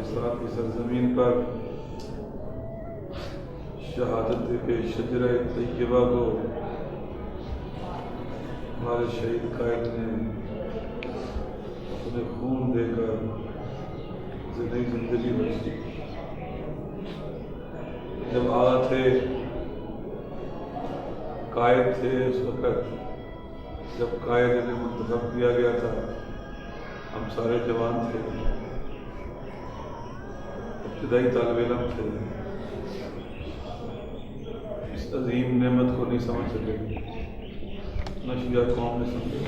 پاکستان کی سرزمین پر شہادت کے شجرہ طیبہ کو ہمارے شہید قائد نے اپنے خون دے کر نئی زندگی بخشی. جب آج تھے قائد تھے اس وقت جب قائد انہیں منتخب کیا گیا تھا ہم سارے جوان تھے، ابتدائی طالب علم تھے. اس عظیم نعمت کو نہیں سمجھ سکے، نہ شیعہ قوم نے سمجھے،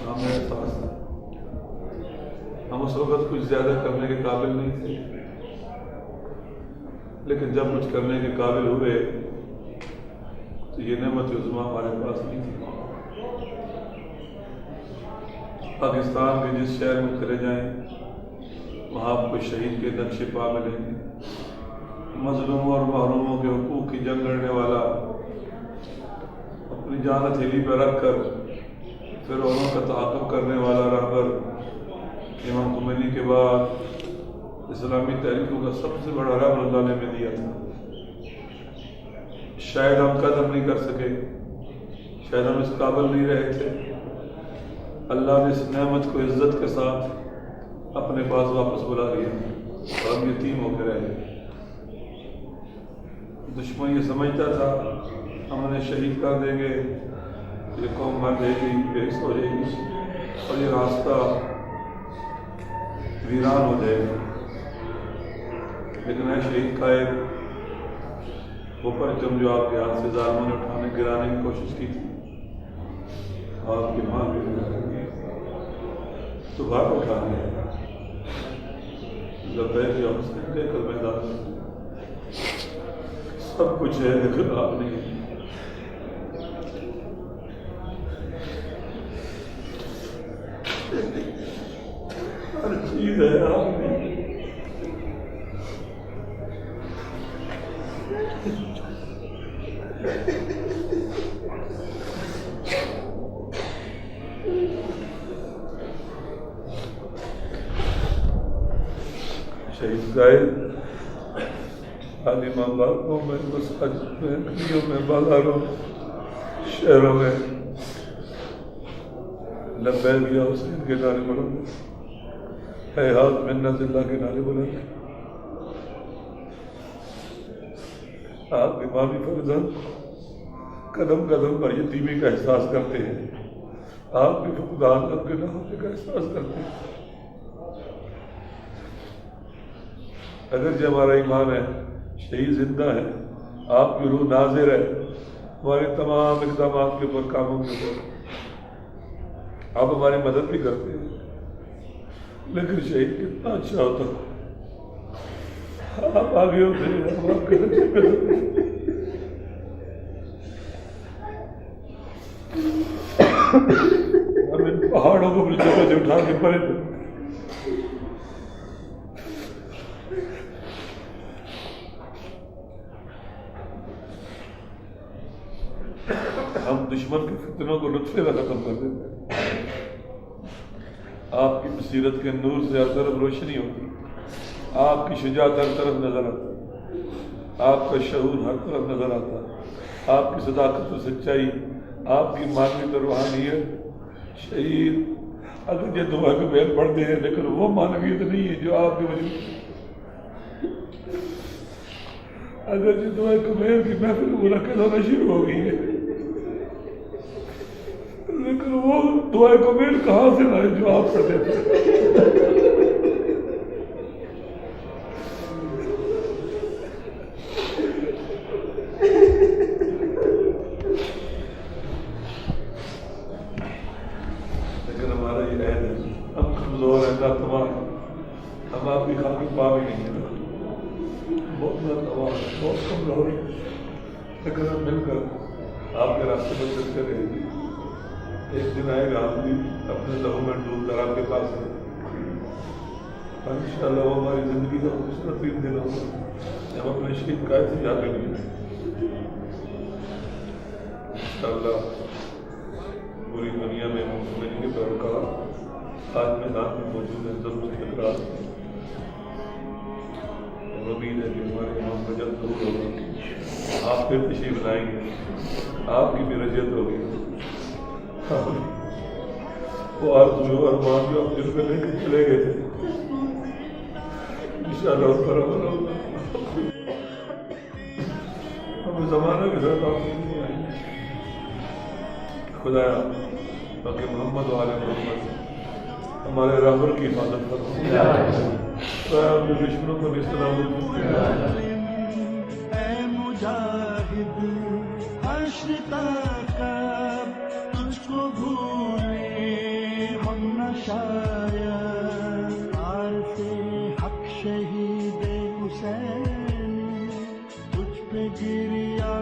نہ ہمیں احساس تھا. ہم اس وقت کچھ زیادہ کرنے کے قابل نہیں تھے، لیکن جب کچھ کرنے کے قابل ہوئے تو یہ نعمت عظمیٰ ہمارے پاس نہیں تھی. پاکستان کے جس شہر میں چلے جائیں وہاں آپ کو شہید کے نقش پا ملیں گے. مظلوموں اور محروموں کے حقوق کی جنگ لڑنے والا، اپنی جان ہتھیلی پہ رکھ کر فرعونوں کا تعاقب کرنے والا رہبر امام خمینی کے بعد اسلامی تحریکوں کا سب سے بڑا رہبر اللہ نے ہمیں دیا تھا. شاید ہم قدم نہیں کر سکے، شاید ہم اس قابل نہیں رہے تھے. اللہ نے اس نعمت کو عزت کے ساتھ اپنے پاس واپس بلا لیا اور ہم یتیم ہو کے رہے. دشمن یہ سمجھتا تھا ہم انہیں شہید کر دیں گے، یہ قوم مر جائے گی، بےحس ہو جائے گی اور یہ راستہ ویران ہو جائے گا. لیکن اے شہید قائد، وہ پرچم جو آپ کے ہاتھ سے ظالموں نے اٹھانے گرانے کی کوشش کی تھی، آپ کی ماں بھی دوبارہ اٹھانے لبیک یا حسین کے کل میدان سب کچھ ہے لیکن آپ نہیں. ہر چیز ہے آپ نہیں. شہید قائد عالم آبادوں میں، مساجد میں، گلیوں میں، بازاروں، شہروں میں لبیک یا حسین کے نعرے بلند، اے ہاتھ منت اللہ کے نعرے بلند. آپ امامی فرزند قدم قدم پر یتیمی کا احساس کرتے ہیں، آپ بھی فقدان اب کے نہ کا احساس کرتے ہیں. اگرچہ ہمارا ایمان ہے شہید زندہ ہے، آپ کی روح ناظر ہے ہمارے تمام اقدامات کے اوپر، کاموں کے اوپر. آپ ہماری مدد بھی کرتے ہیں، لیکن شہید کتنا اچھا ہوتا، آپ آگے ہوتے ہیں، ہم آپ کے نقشے پہ ہوتے ہیں. ہم ان پہاڑوں کو اپنی جگہ سے اٹھا کے پڑے تھے. ہم دشمن کے فتنوں کو لطفے کا ختم کر دیتے ہیں. آپ کی بصیرت کے نور سے ہر طرف روشنی ہوتی، آپ کی شجاعت ہر طرف نظر آتا، آپ کا شعور ہر طرف نظر آتا، آپ کی صداقت و سچائی، آپ کی معنویت و روحانیت. شہید اگر یہ دعا کے بیل پڑھتے ہیں لیکن وہ معنویت نہیں ہے جو آپ کے وجود. اگر یہ دعا کبیر کی محفل منعقد ہونا شروع ہو گئی ہے، لیکن وہ دعائے کبیر کہاں سے لائے جو آپ پڑھتے تھے. لیکن ہمارا یہ عہد ہے، ہم کمزور ہیں، ناتوان ہیں، ہم آپ کی خاطر پا بھی نہیں ہیں، بہت ناتوان ہیں، بہت کمزور ہیں، لیکن ہم مل کر آپ کے راستے پر چلتے رہیں گے. ایک دن آئے گا ہم بھی اپنے لہو میں ڈوب کر آپ کے پاس ہیں، اور انشاءاللہ وہ ہماری زندگی کا خوبصورت دن ہوگا جب ہم اپنے شہید قائد سے جا کے ملیں. انشاءاللہ پوری دنیا میں خمینی کے پیروکار آج میدان میں موجود ہیں. ضرورت تکرار دور ہوگا، آپ پھر تشریف لائیں گے، آپ کی بھی رجعت ہوگی، وہ آرزو اور ارمان جو آپ دل میں لے کے چلے گئے تھے انشاءاللہ اس پر عمل ہوگا. ہم زمانہ کے ساتھ آپ نہیں آئیں گے. خدایا باقی محمد و آل محمد ہمارے رہبر کی حفاظت کرو، خدایا ہم دشمنوں کو بھی سلامت کرو. اے مجاہد حشر تک تجھ کو بھولے ہم نہ شاید، عارف حق شہید حسین تجھ پہ گریا